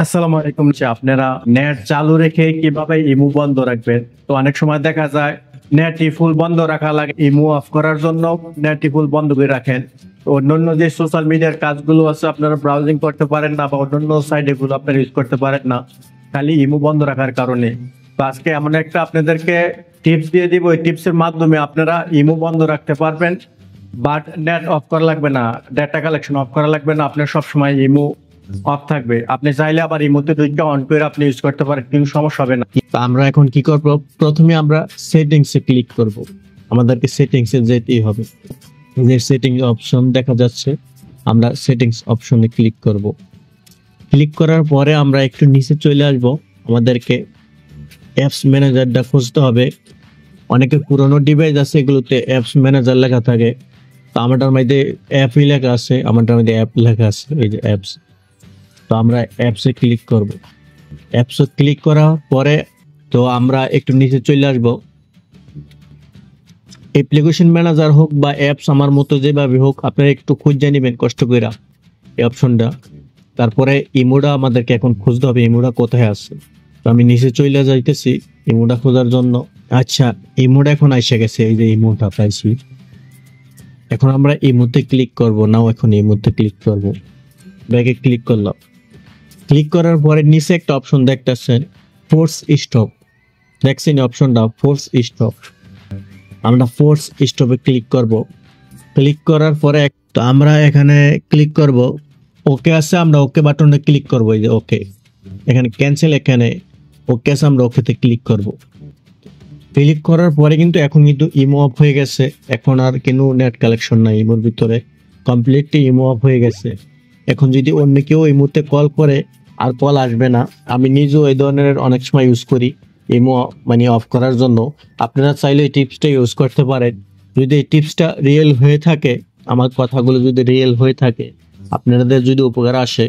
আসসালামু আলাইকুম। আপনারা নেট চালু রেখে কিভাবে ইমো বন্ধ রাখবেন? তো অনেক সময় দেখা যায় নেটই ফুল বন্ধ রাখা লাগে, ইমো অফ করার জন্য নেটই ফুল বন্ধ করে রাখেন। অন্যান্য যে সোশ্যাল মিডিয়ার কাজগুলো আছে আপনারা ব্রাউজিং করতে পারেন না, বা অন্যান্য সাইটে গুলো আপনারা ইউজ করতে পারেন না, খালি ইমো বন্ধ রাখার কারণে। তো আজকে এমন একটা আপনাদেরকে টিপস দিয়ে দিব, ওই টিপসের মাধ্যমে আপনারা ইমো বন্ধ রাখতে পারবেন, বাট নেট অফ করা লাগবে না, ডেটা কালেকশন অফ করা লাগবে না। আপনার সবসময় ইমো অফ থাকবে। আপনি চাইলে আবার ইমোতে দুইটা অন করে আপনি ইউজ করতে পারেন, কিন্তু সমস্যা হবে না। তো আমরা এখন কি করব, প্রথমে আমরা সেটিংসে ক্লিক করব। আমাদেরকে সেটিংসে যেতেই হবে। যে সেটিংস অপশন দেখা যাচ্ছে, আমরা সেটিংস অপশনে ক্লিক করব। ক্লিক করার পরে আমরা একটু নিচে চলে আসব। আমাদেরকে অ্যাপস ম্যানেজারটা খুঁজতে হবে। অনেকে পুরনো ডিভাইস আছে, এগুলোতে অ্যাপস ম্যানেজার লেখা থাকে। তো আমারটার মধ্যে অ্যাপই লেখা আছে, আমারটার মধ্যে অ্যাপ লেখা আছে, এই যে অ্যাপস। তো আমরা অ্যাপসে ক্লিক করব। অ্যাপসে ক্লিক করার পরে তো আমরা একটু নিচে চলে আসব। অ্যাপ্লিকেশন ম্যানেজার হোক বা অ্যাপস, আমার মতো যেভাবে হোক, আপনারা একটু খুঁজে নেবেন কষ্ট করে এই অপশনটা। তারপরে ইমোটা আমাদেরকে এখন খুঁজতে হবে, ইমোটা কোথায় আছে। তো আমি নিচে চলে যাইতেছি ইমোটা খোঁজার জন্য। আচ্ছা, ইমোটা এখন এসে গেছে, এই যে ইমোটা পাইছি। এখন আমরা ইমোতে ক্লিক করব, নাও এখন ইমোতে ক্লিক করব। ব্যাকে ক্লিক করলাম। ক্লিক করার পরে নিচে একটা অপশন দেখতেছেন, ফোর্স স্টপ। দেখছেন অপশনটা, ফোর্স স্টপ। আমরা ফোর্স স্টপে ক্লিক করব। ক্লিক করার পরে তো আমরা এখানে ক্লিক করব, ওকে আছে, আমরা ওকে বাটনে ক্লিক করব। এই যে ওকে, এখানে ক্যান্সেল, এখানে ওকে আছে, আমরা ওকেতে ক্লিক করব। ক্লিক করার পরে কিন্তু এখন কিন্তু ইমো অফ হয়ে গেছে। এখন আর কোনো নেট কালেকশন নাই ইমোর ভিতরে, কমপ্লিটলি ইমো অফ হয়ে গেছে। এখন যদি অন্য কেউ ইমোতে কল করে, আর কল আসবে না। আমি নিজেও এই ধরনের অনেক সময় ইউজ করি ইমো মানে অফ করার জন্য। আপনারা চাইলে এই টিপসটা ইউজ করতে পারেন। যদি এই টিপসটা রিয়েল হয়ে থাকে, আমার কথাগুলো যদি রিয়েল হয়ে থাকে, আপনাদের যদি উপকার আসে,